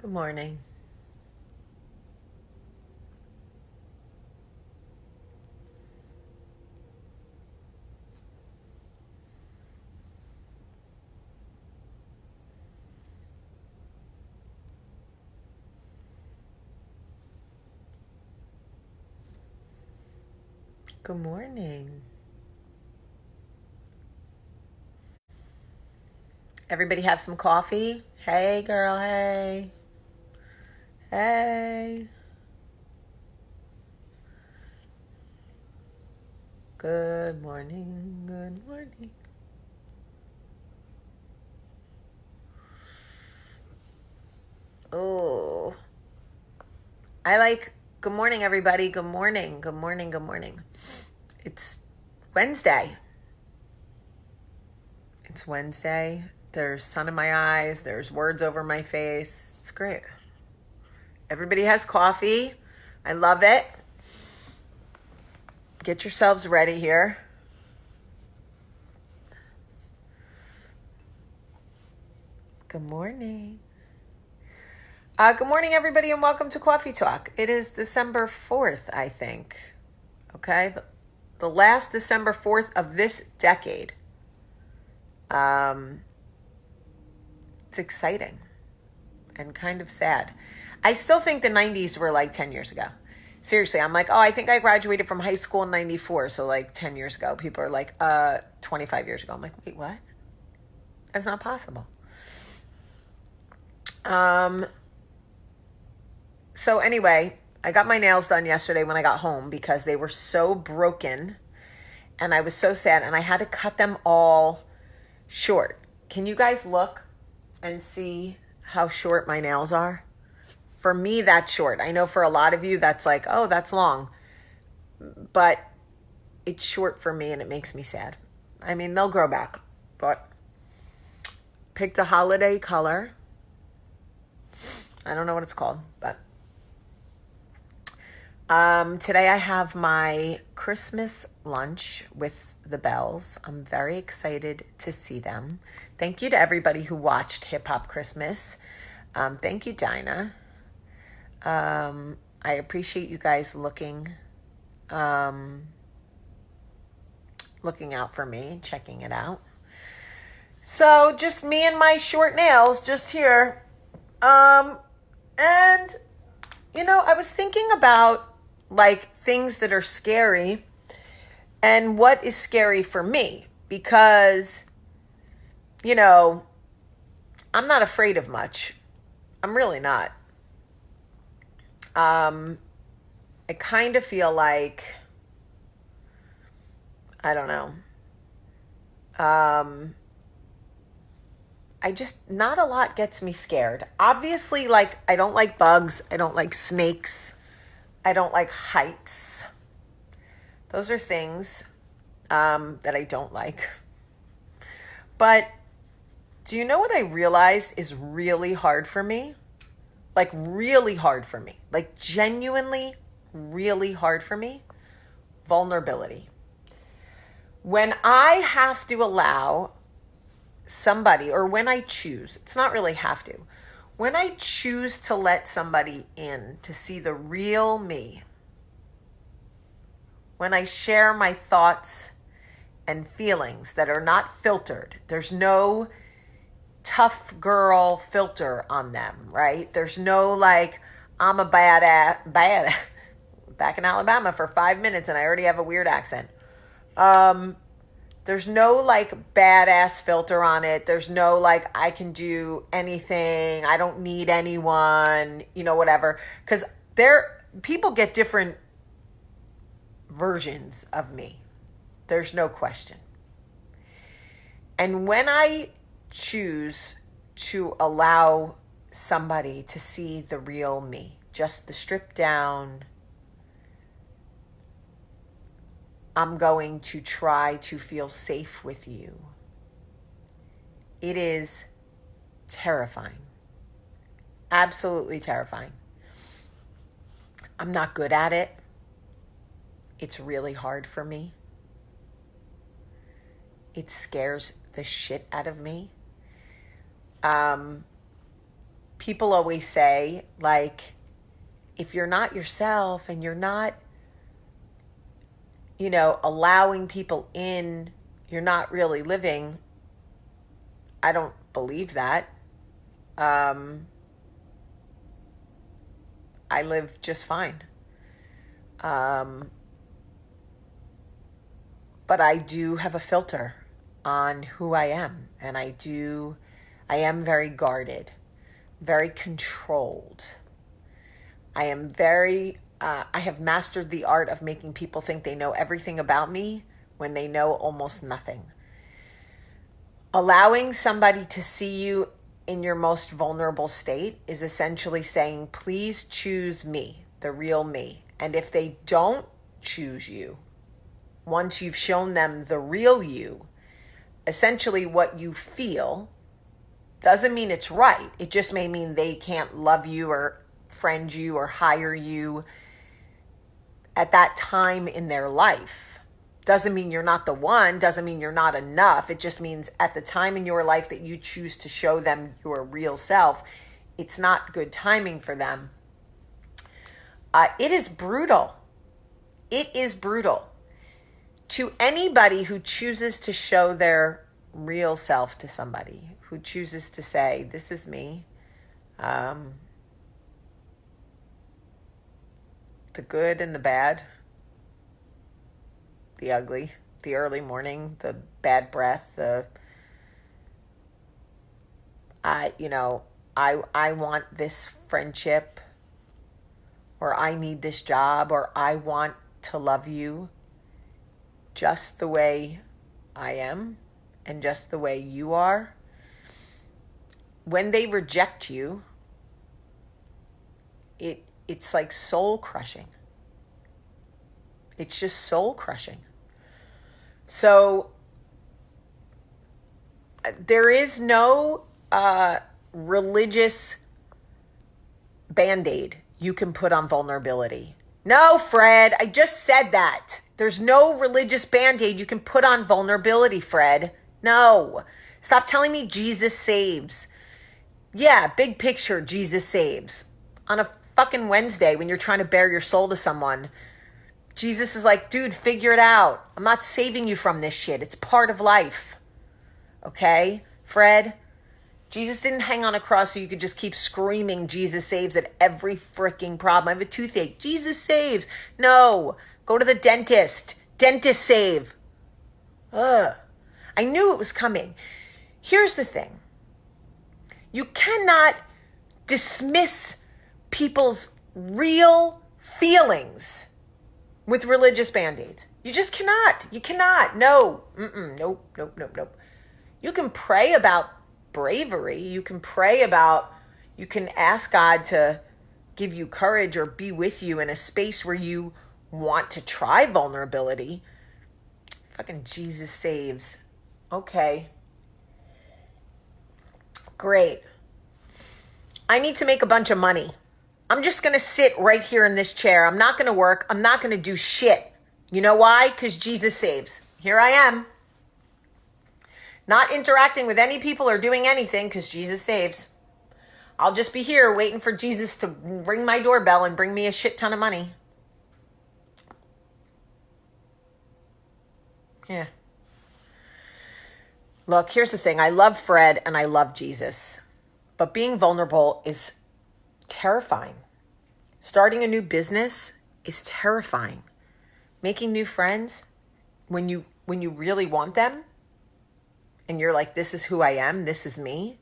Good morning. Good morning. Everybody have some coffee? Hey, girl, hey. Hey. Good morning. Good morning. Oh, I like, good morning, everybody. Good morning. Good morning. Good morning. It's Wednesday. It's Wednesday. There's sun in my eyes. There's words over my face. It's great. Everybody has coffee. I love it. Get yourselves ready here. Good morning. Good morning, everybody, and welcome to Coffee Talk. It is December 4th, I think. Okay? The last December 4th of this decade. It's exciting and kind of sad. I still think the 90s were like 10 years ago. Seriously, I'm like, oh, I think I graduated from high school in 94, so like 10 years ago. People are like, 25 years ago. I'm like, wait, what? That's not possible. So anyway, I got my nails done yesterday when I got home because they were so broken and I was so sad and I had to cut them all short. Can you guys look and see how short my nails are? For me, that's short. I know for a lot of you, that's like, oh, that's long. But it's short for me and it makes me sad. I mean, they'll grow back, but picked a holiday color. I don't know what it's called, but today I have my Christmas lunch with the Bells. I'm very excited to see them. Thank you to everybody who watched Hip Hop Christmas. Thank you, Dinah. I appreciate you guys looking out for me and checking it out. So just me and my short nails just here. And I was thinking about like things that are scary and what is scary for me because I'm not afraid of much. I'm really not. I kind of feel like I don't know. I just not a lot gets me scared. Obviously, like I don't like bugs, I don't like snakes, I don't like heights. Those are things that I don't like. But do you know what I realized is really hard for me? Like, really hard for me. Like, genuinely, really hard for me? Vulnerability. When I have to allow somebody, or when I choose, it's not really have to, when I choose to let somebody in to see the real me, when I share my thoughts and feelings that are not filtered, there's no tough girl filter on them, right? There's no like, I'm a bad back in Alabama for 5 minutes and I already have a weird accent. There's no like badass filter on it. There's no like, I can do anything. I don't need anyone, whatever. Because people get different versions of me. There's no question. And when I choose to allow somebody to see the real me, just the stripped down, I'm going to try to feel safe with you. It is terrifying. Absolutely terrifying. I'm not good at it. It's really hard for me. It scares the shit out of me. people always say, like, if you're not yourself and you're not, allowing people in, you're not really living. I don't believe that. I live just fine. But I do have a filter on who I am. And I am very guarded, very controlled. I have mastered the art of making people think they know everything about me when they know almost nothing. Allowing somebody to see you in your most vulnerable state is essentially saying, please choose me, the real me. And if they don't choose you, once you've shown them the real you, essentially what you feel doesn't mean it's right. It just may mean they can't love you or friend you or hire you at that time in their life. Doesn't mean you're not the one, doesn't mean you're not enough. It just means at the time in your life that you choose to show them your real self, it's not good timing for them. It is brutal. It is brutal. To anybody who chooses to show their real self to somebody, who chooses to say, this is me, the good and the bad, the ugly, the early morning, the bad breath, I want this friendship, or I need this job, or I want to love you just the way I am and just the way you are. When they reject you, it's like soul crushing. It's just soul crushing. So there is no religious Band-Aid you can put on vulnerability. No, Fred, I just said that. There's no religious Band-Aid you can put on vulnerability, Fred. No. Stop telling me Jesus saves. Yeah, big picture, Jesus saves. On a fucking Wednesday when you're trying to bare your soul to someone, Jesus is like, dude, figure it out. I'm not saving you from this shit. It's part of life. Okay, Fred? Jesus didn't hang on a cross so you could just keep screaming Jesus saves at every freaking problem. I have a toothache. Jesus saves. No. Go to the dentist. Dentist save. Ugh. I knew it was coming. Here's the thing. You cannot dismiss people's real feelings with religious Band-Aids. You just cannot. You cannot. No. Nope. You can pray about bravery. You can ask God to give you courage or be with you in a space where you want to try vulnerability. Fucking Jesus saves. Okay. Great. I need to make a bunch of money. I'm just going to sit right here in this chair. I'm not going to work. I'm not going to do shit. You know why? Because Jesus saves. Here I am. Not interacting with any people or doing anything because Jesus saves. I'll just be here waiting for Jesus to ring my doorbell and bring me a shit ton of money. Yeah. Look, here's the thing. I love Fred and I love Jesus. But being vulnerable is terrifying. Starting a new business is terrifying. Making new friends, when you really want them, and you're like, this is who I am, this is me.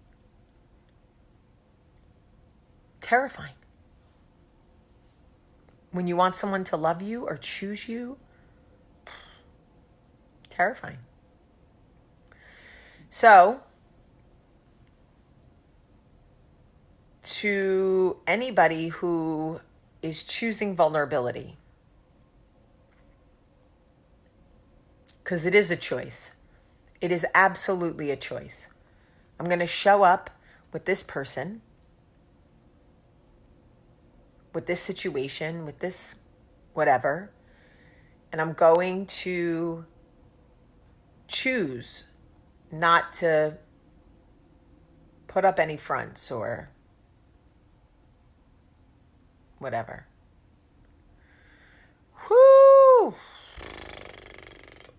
Terrifying. When you want someone to love you or choose you, terrifying. So, to anybody who is choosing vulnerability, because it is a choice. It is absolutely a choice. I'm going to show up with this person, with this situation, with this whatever, and I'm going to choose not to put up any fronts or whatever. Whoo!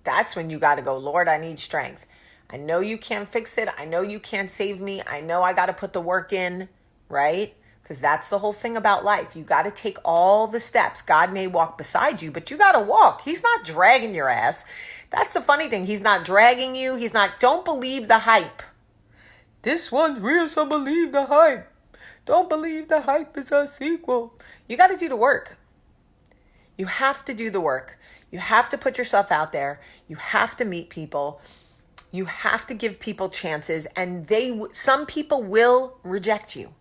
That's when you got to go, Lord, I need strength. I know you can't fix it. I know you can't save me. I know I got to put the work in, right? Because that's the whole thing about life. You got to take all the steps. God may walk beside you, but you got to walk. He's not dragging your ass. That's the funny thing. He's not dragging you. Don't believe the hype. This one's real, so believe the hype. Don't believe the hype is a sequel. You got to do the work. You have to do the work. You have to put yourself out there. You have to meet people. You have to give people chances, and some people will reject you.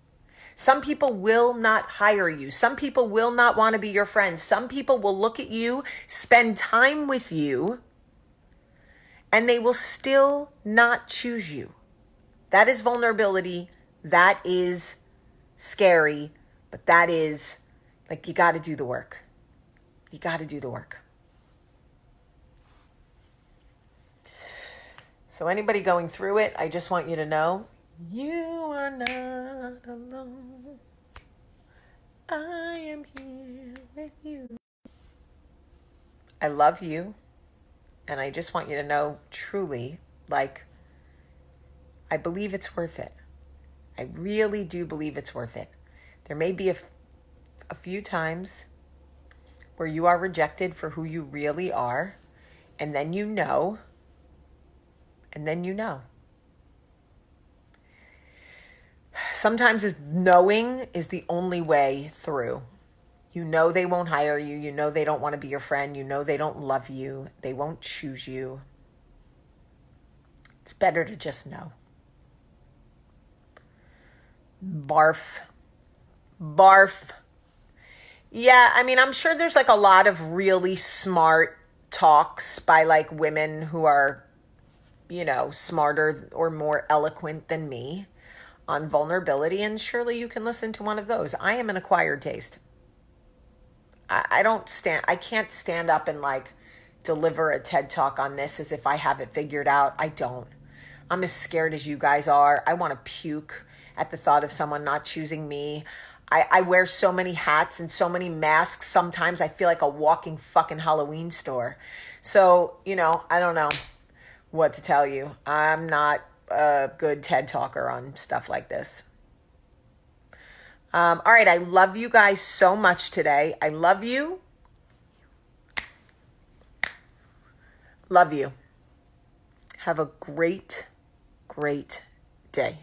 Some people will not hire you. Some people will not want to be your friend. Some people will look at you, spend time with you, and they will still not choose you. That is vulnerability. That is scary, but that is like, you got to do the work. You got to do the work. So anybody going through it, I just want you to know, you are not alone. I am here with you. I love you. And I just want you to know, truly, like, I believe it's worth it. I really do believe it's worth it. There may be a few times where you are rejected for who you really are, and then you know. Sometimes knowing is the only way through. You know they won't hire you. You know they don't want to be your friend. You know they don't love you. They won't choose you. It's better to just know. Barf. Yeah, I mean, I'm sure there's like a lot of really smart talks by like women who are, smarter or more eloquent than me on vulnerability, and surely you can listen to one of those. I am an acquired taste. I can't stand up and like deliver a TED talk on this as if I have it figured out. I don't. I'm as scared as you guys are. I want to puke at the thought of someone not choosing me. I wear so many hats and so many masks. Sometimes I feel like a walking fucking Halloween store. So, I don't know what to tell you. I'm not a good TED talker on stuff like this. All right. I love you guys so much today. I love you. Love you. Have a great, great day.